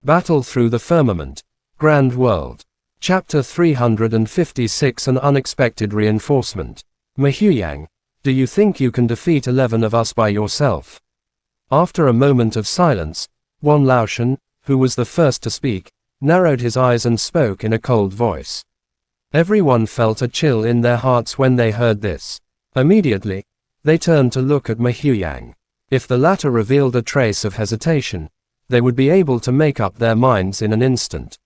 Battle through the firmament. Grand world. Chapter 356 An unexpected reinforcement. Mahyuyang, do you think you can defeat 11 of us by yourself? After a moment of silence, Wan Laoshan, who was the first to speak, narrowed his eyes and spoke in a cold voice. Everyone felt a chill in their hearts when they heard this. Immediately, they turned to look at Mahyuyang. If the latter revealed a trace of hesitation, they would be able to make up their minds in an instant.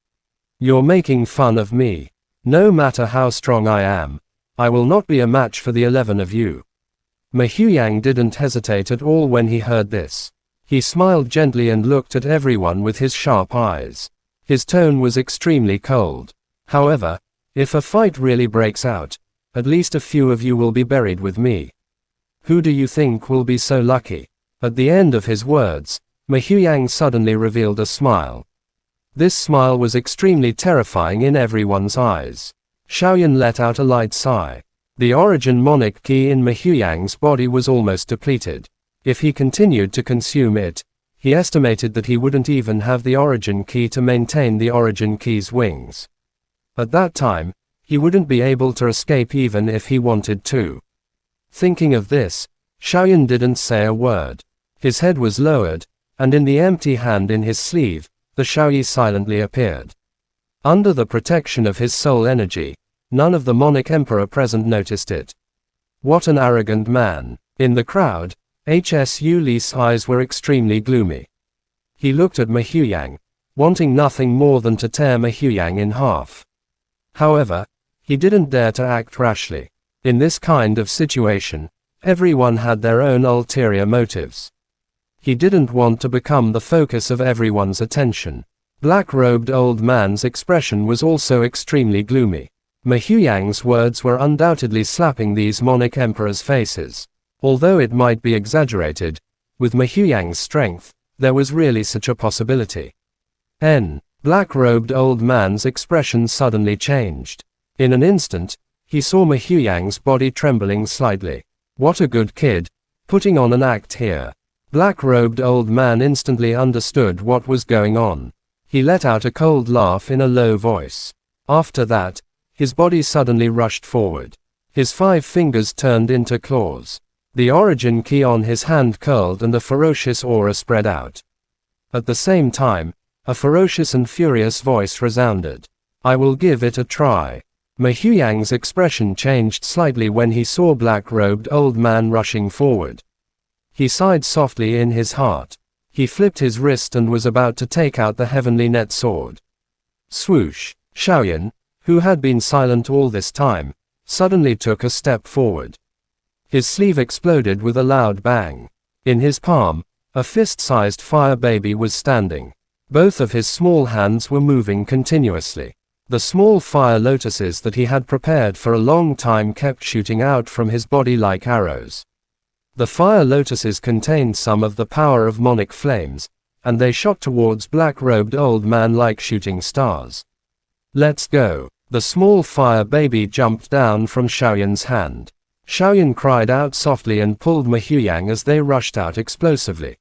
You're making fun of me. No matter how strong I am, I will not be a match for the 11 of you. Mahyuyang didn't hesitate at all when he heard this. He smiled gently and looked at everyone with his sharp eyes. His tone was extremely cold. However, if a fight really breaks out, at least a few of you will be buried with me. Who do you think will be so lucky? At the end of his words, Mahyuyang suddenly revealed a smile. This smile was extremely terrifying in everyone's eyes. Xiaoyan let out a light sigh. The origin monic key in Mahyuyang's body was almost depleted. If he continued to consume it, he estimated that he wouldn't even have the origin key to maintain the origin key's wings. At that time, he wouldn't be able to escape even if he wanted to. Thinking of this, Xiaoyan didn't say a word. His head was lowered, and in the empty hand in his sleeve, the Xiaoyi silently appeared. Under the protection of his soul energy, none of the Monic Emperor present noticed it. What an arrogant man. In the crowd, Hsu Li's eyes were extremely gloomy. He looked at Mahyuyang, wanting nothing more than to tear Mahyuyang in half. However, he didn't dare to act rashly. In this kind of situation, everyone had their own ulterior motives. He didn't want to become the focus of everyone's attention. Black-robed old man's expression was also extremely gloomy. Mahyuyang's words were undoubtedly slapping these Monic Emperors' faces. Although it might be exaggerated, with Mahyuyang's strength, there was really such a possibility. Black-robed old man's expression suddenly changed. In an instant, he saw Mahyuyang's body trembling slightly. What a good kid, putting on an act here. Black-robed old man instantly understood what was going on. He let out a cold laugh in a low voice. After that, his body suddenly rushed forward. His 5 fingers turned into claws. The origin key on his hand curled and a ferocious aura spread out. At the same time, a ferocious and furious voice resounded. I will give it a try. Mahyuyang's expression changed slightly when he saw black-robed old man rushing forward. He sighed softly in his heart. He flipped his wrist and was about to take out the heavenly net sword. Swoosh! Xiaoyan, who had been silent all this time, suddenly took a step forward. His sleeve exploded with a loud bang. In his palm, a fist-sized fire baby was standing. Both of his small hands were moving continuously. The small fire lotuses that he had prepared for a long time kept shooting out from his body like arrows. The fire lotuses contained some of the power of Monic flames, and they shot towards black-robed old man like shooting stars. Let's go. The small fire baby jumped down from Xiaoyan's hand. Xiaoyan cried out softly and pulled Mahyuyang as they rushed out explosively.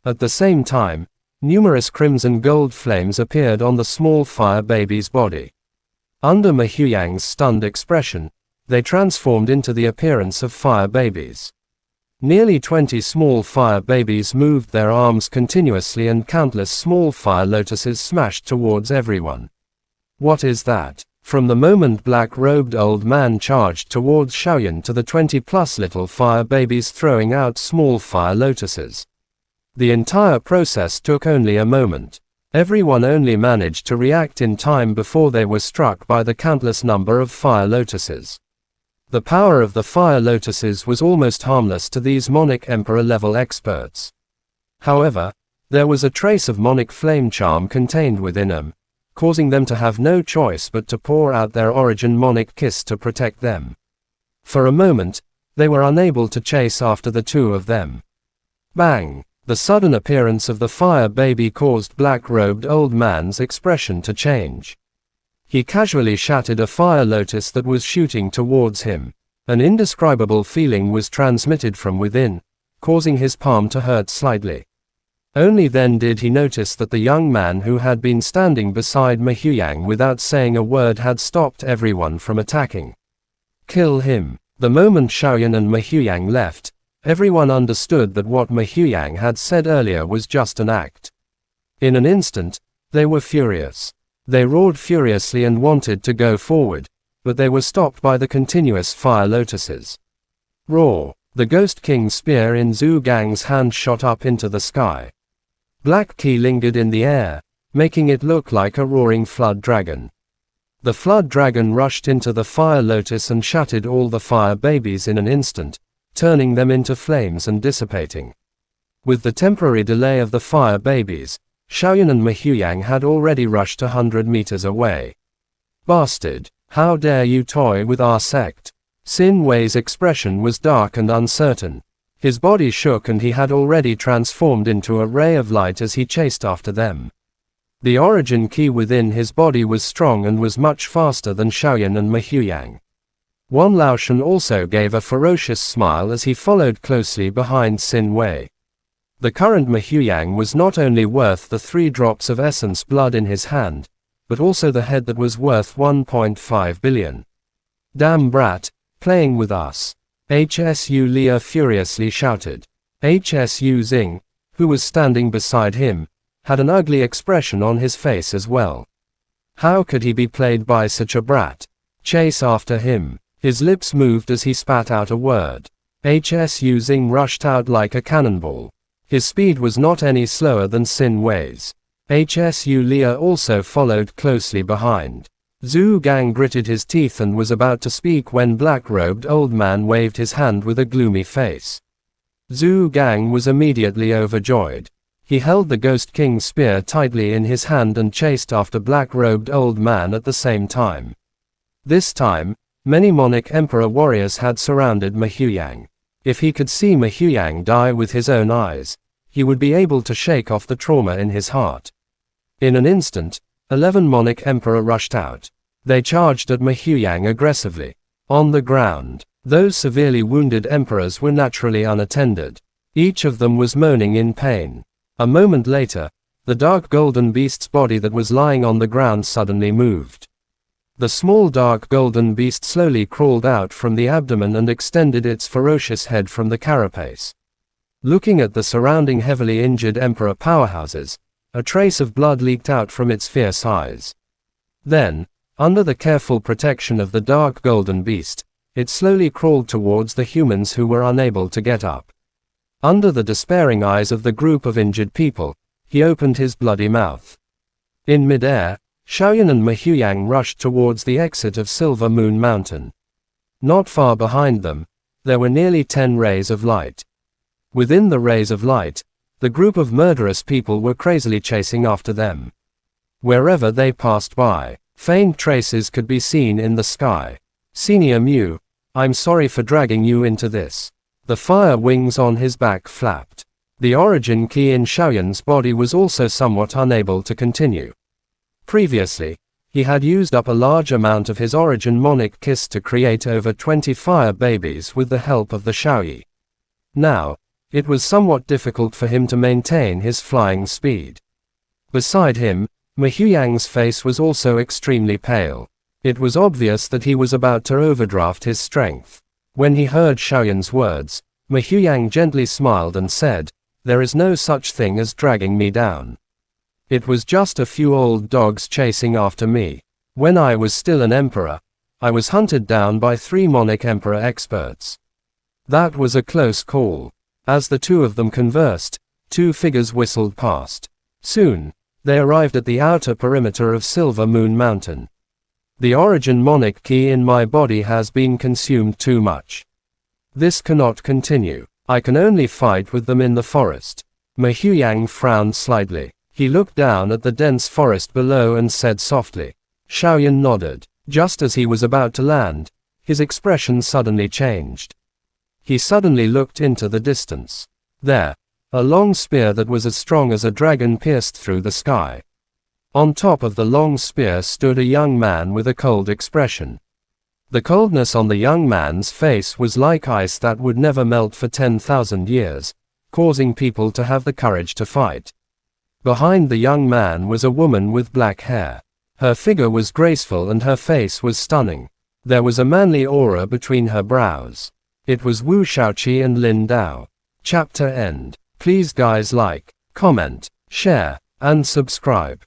At the same time, numerous crimson gold flames appeared on the small fire baby's body. Under Mahyuyang's stunned expression, they transformed into the appearance of fire babies. Nearly 20 small fire babies moved their arms continuously and countless small fire lotuses smashed towards everyone. What is that? From the moment black-robed old man charged towards Xiaoyan to the 20+ little fire babies throwing out small fire lotuses. The entire process took only a moment. Everyone only managed to react in time before they were struck by the countless number of fire lotuses. The power of the fire lotuses was almost harmless to these Monic Emperor level experts. However, there was a trace of Monic flame charm contained within them, causing them to have no choice but to pour out their origin Monic kiss to protect them. For a moment, they were unable to chase after the two of them. Bang! The sudden appearance of the fire baby caused black-robed old man's expression to change. He casually shattered a fire lotus that was shooting towards him. An indescribable feeling was transmitted from within, causing his palm to hurt slightly. Only then did he notice that the young man who had been standing beside Mahyuyang without saying a word had stopped everyone from attacking. Kill him. The moment Xiaoyan and Mahyuyang left, everyone understood that what Mahyuyang had said earlier was just an act. In an instant, they were furious. They roared furiously and wanted to go forward, but they were stopped by the continuous fire lotuses. Roar! The Ghost King's spear in Zhu Gang's hand shot up into the sky. Black Qi lingered in the air, making it look like a roaring flood dragon. The flood dragon rushed into the fire lotus and shattered all the fire babies in an instant, turning them into flames and dissipating. With the temporary delay of the fire babies, Xiaoyan and Mahyuyang had already rushed 100 meters away. Bastard! How dare you toy with our sect? Xin Wei's expression was dark and uncertain. His body shook and he had already transformed into a ray of light as he chased after them. The origin key within his body was strong and was much faster than Xiaoyan and Mahyuyang. Wan Laoshan also gave a ferocious smile as he followed closely behind Xin Wei. The current Mahyuyang was not only worth the 3 drops of essence blood in his hand, but also the head that was worth 1.5 billion. Damn brat, playing with us. HSU Leah furiously shouted. HSU Xing, who was standing beside him, had an ugly expression on his face as well. How could he be played by such a brat? Chase after him. His lips moved as he spat out a word. HSU Xing rushed out like a cannonball. His speed was not any slower than Xin Wei's. HSU Leah also followed closely behind. Zhu Gang gritted his teeth and was about to speak when black-robed old man waved his hand with a gloomy face. Zhu Gang was immediately overjoyed. He held the Ghost King's spear tightly in his hand and chased after black-robed old man at the same time. This time, many Monarch Emperor warriors had surrounded Mahyuyang. If he could see Mahyuyang die with his own eyes, he would be able to shake off the trauma in his heart. In an instant, 11 Monarch Emperor rushed out. They charged at Mahyuyang aggressively. On the ground, those severely wounded emperors were naturally unattended. Each of them was moaning in pain. A moment later, the dark golden beast's body that was lying on the ground suddenly moved. The small dark golden beast slowly crawled out from the abdomen and extended its ferocious head from the carapace. Looking at the surrounding heavily injured emperor powerhouses, a trace of blood leaked out from its fierce eyes. Then, under the careful protection of the dark golden beast, it slowly crawled towards the humans who were unable to get up. Under the despairing eyes of the group of injured people, he opened his bloody mouth. In mid-air, Xiaoyan and Mahyuyang rushed towards the exit of Silver Moon Mountain. Not far behind them, there were nearly 10 rays of light. Within the rays of light, the group of murderous people were crazily chasing after them. Wherever they passed by, faint traces could be seen in the sky. Senior Mu, I'm sorry for dragging you into this. The fire wings on his back flapped. The origin key in Xiaoyan's body was also somewhat unable to continue. Previously, he had used up a large amount of his origin Monarch Kiss to create over 20 fire babies with the help of the Xiaoyi. Now, it was somewhat difficult for him to maintain his flying speed. Beside him, Mahyuyang's face was also extremely pale. It was obvious that he was about to overdraft his strength. When he heard Xiaoyan's words, Mahyuyang gently smiled and said, "There is no such thing as dragging me down. It was just a few old dogs chasing after me. When I was still an emperor, I was hunted down by 3 Monarch Emperor experts. That was a close call." As the two of them conversed, 2 figures whistled past. Soon, they arrived at the outer perimeter of Silver Moon Mountain. The origin Monarch key in my body has been consumed too much. This cannot continue. I can only fight with them in the forest. Mahyuyang frowned slightly. He looked down at the dense forest below and said softly. Xiaoyan nodded. Just as he was about to land, his expression suddenly changed. He suddenly looked into the distance. There, a long spear that was as strong as a dragon pierced through the sky. On top of the long spear stood a young man with a cold expression. The coldness on the young man's face was like ice that would never melt for 10,000 years, causing people to have the courage to fight. Behind the young man was a woman with black hair. Her figure was graceful and her face was stunning. There was a manly aura between her brows. It was Wu Shaoqi and Lin Dao. Chapter end. Please guys like, comment, share, and subscribe.